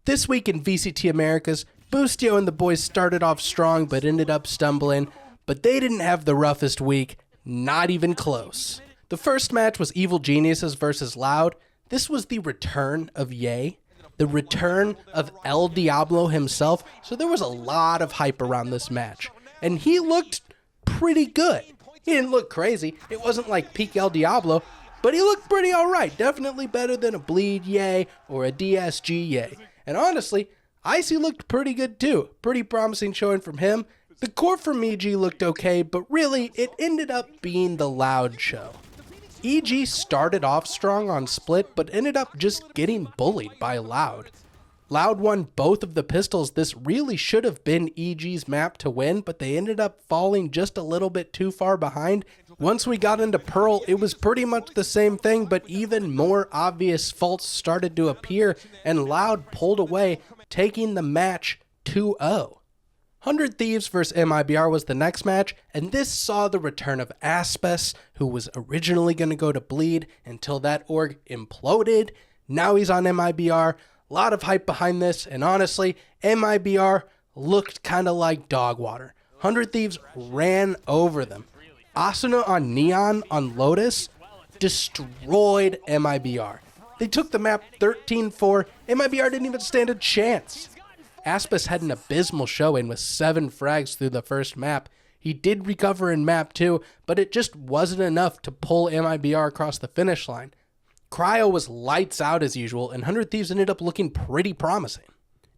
This week in VCT Americas, Boostio and the boys started off strong but ended up stumbling, but they didn't have the roughest week, not even close. The first match was Evil Geniuses versus Loud. This was the return of Ye, the return of El Diablo himself, so there was a lot of hype around this match. And he looked pretty good. He didn't look crazy, it wasn't like peak El Diablo, but he looked pretty alright, definitely better than a Bleed Ye or a DSG Ye. And honestly, Icy looked pretty good too. Pretty promising showing from him. The core from EG looked okay, but really, it ended up being the Loud show. EG started off strong on split, but ended up just getting bullied by Loud. Loud won both of the pistols. This really should have been EG's map to win, but they ended up falling just a little bit too far behind. Once we got into Pearl, it was pretty much the same thing, but even more obvious faults started to appear, and Loud pulled away, taking the match 2-0. 100 Thieves vs MIBR was the next match, and this saw the return of Aspes, who was originally going to go to Bleed until that org imploded. Now he's on MIBR. A lot of hype behind this, and honestly, MIBR looked kind of like dog water. 100 Thieves ran over them. Asuna on Neon on Lotus destroyed MIBR. They took the map 13-4. MIBR didn't even stand a chance. Aspes had an abysmal showing with 7 frags through the first map. He did recover in map 2, but it just wasn't enough to pull MIBR across the finish line. Cryo was lights out as usual, and 100 Thieves ended up looking pretty promising.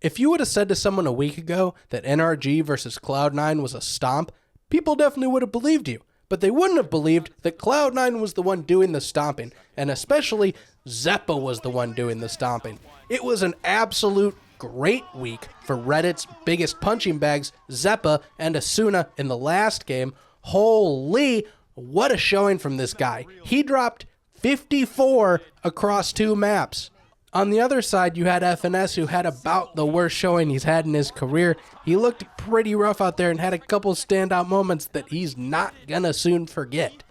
If you would have said to someone a week ago that NRG versus Cloud9 was a stomp, people definitely would have believed you. But they wouldn't have believed that Cloud9 was the one doing the stomping, and especially Xeppaa was the one doing the stomping. It was an absolute great week for Reddit's biggest punching bags, Xeppaa and Asuna in the last game. Holy, what a showing from this guy. He dropped 54 across 2 maps. On the other side, you had FNS, who had about the worst showing he's had in his career. He looked pretty rough out there and had a couple standout moments that he's not gonna soon forget.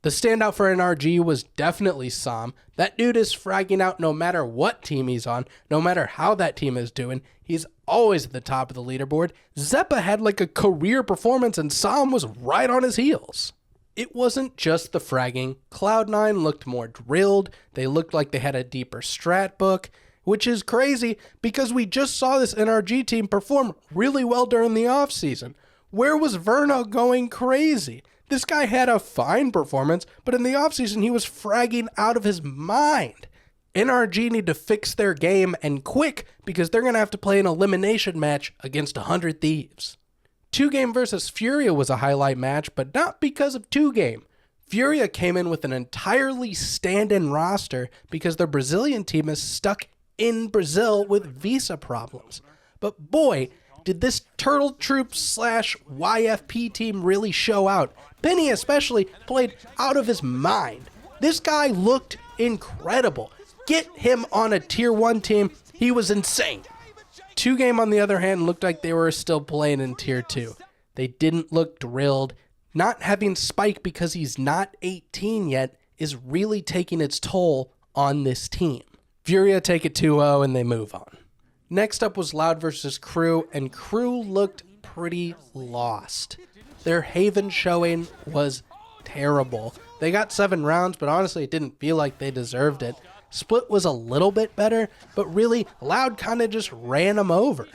The standout for NRG was definitely Sam. That dude is fragging out no matter what team he's on, no matter how that team is doing. He's always at the top of the leaderboard. Xeppaa had like a career performance and Sam was right on his heels. It wasn't just the fragging. Cloud9 looked more drilled. They looked like they had a deeper strat book, which is crazy because we just saw this NRG team perform really well during the offseason. Where was Verno going crazy? This guy had a fine performance, but in the offseason he was fragging out of his mind. NRG need to fix their game and quick because they're going to have to play an elimination match against 100 Thieves. 2Game versus Furia was a highlight match, but not because of 2Game. Furia came in with an entirely stand-in roster because their Brazilian team is stuck in Brazil with visa problems. But boy, did this Turtle Troop / YFP team really show out. Penny especially played out of his mind. This guy looked incredible. Get him on a tier 1 team. He was insane. 2Game, on the other hand, looked like they were still playing in tier 2. They didn't look drilled. Not having Spike because he's not 18 yet is really taking its toll on this team. Furia take it 2-0 and they move on. Next up was Loud versus Crew, and Crew looked pretty lost. Their Haven showing was terrible. They got 7 rounds, but honestly it didn't feel like they deserved it. Split was a little bit better, but really, Loud kind of just ran them over.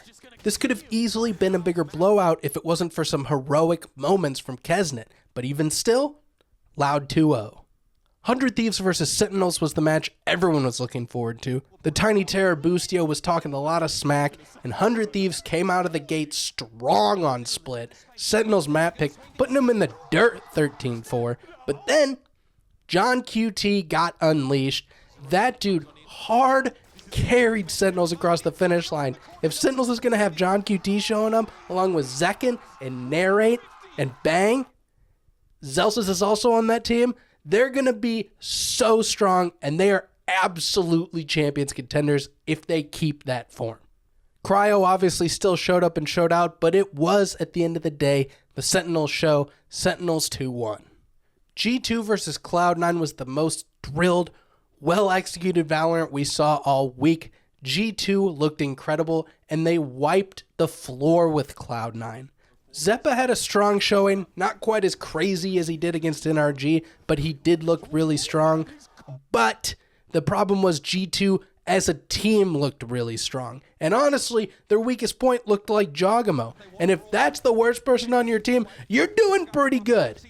This could have easily been a bigger blowout if it wasn't for some heroic moments from Kesnet, but even still, Loud 2-0. 100 Thieves versus Sentinels was the match everyone was looking forward to. The Tiny Terror Boostio was talking a lot of smack, and 100 Thieves came out of the gate strong on Split. Sentinels map pick, putting them in the dirt 13-4, but then John QT got unleashed. That dude hard carried Sentinels across the finish line. If Sentinels is going to have John QT showing up, along with Zekin and Narrate and Bang, Zellsis is also on that team, they're going to be so strong, and they are absolutely champions contenders if they keep that form. Cryo obviously still showed up and showed out, but it was, at the end of the day, the Sentinels show, Sentinels 2-1. G2 versus Cloud9 was the most drilled, well-executed VALORANT we saw all week. G2 looked incredible, and they wiped the floor with Cloud9. Xeppaa had a strong showing, not quite as crazy as he did against NRG, but he did look really strong. But the problem was G2 as a team looked really strong. And honestly, their weakest point looked like Jogamo. And if that's the worst person on your team, you're doing pretty good.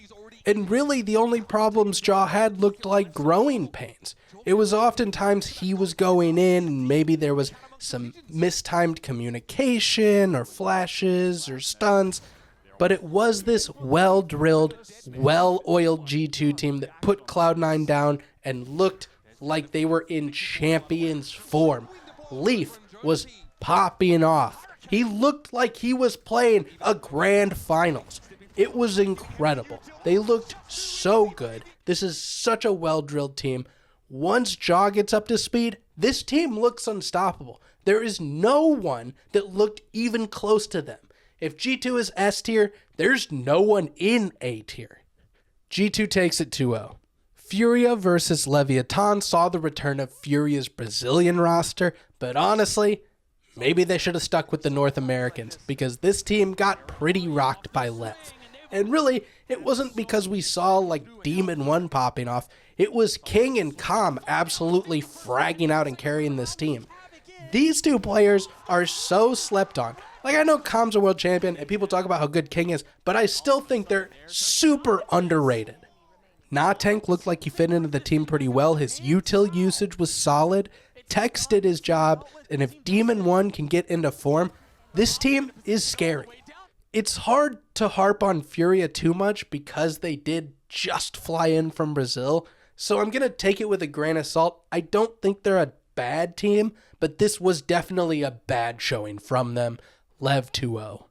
And really, the only problems Jaw had looked like growing pains. It was oftentimes he was going in, and maybe there was some mistimed communication or flashes or stuns. But it was this well-drilled, well-oiled G2 team that put Cloud9 down and looked like they were in champions form. Leaf was popping off. He looked like he was playing a grand finals. It was incredible. They looked so good. This is such a well-drilled team. Once Jaw gets up to speed, this team looks unstoppable. There is no one that looked even close to them. If G2 is S tier, there's no one in A tier. G2 takes it 2-0. Furia versus Leviathan saw the return of Furia's Brazilian roster, but honestly, maybe they should have stuck with the North Americans because this team got pretty rocked by Lev. And really, it wasn't because we saw like Demon 1 popping off. It was King and Calm absolutely fragging out and carrying this team. These two players are so slept on. Like, I know Calm's a world champion and people talk about how good King is, but I still think they're super underrated. Tank looked like he fit into the team pretty well. His util usage was solid. Tex did his job, and if Demon 1 can get into form, this team is scary. It's hard to harp on Furia too much because they did just fly in from Brazil, so I'm going to take it with a grain of salt. I don't think they're a bad team, but this was definitely a bad showing from them. Lev 2-0.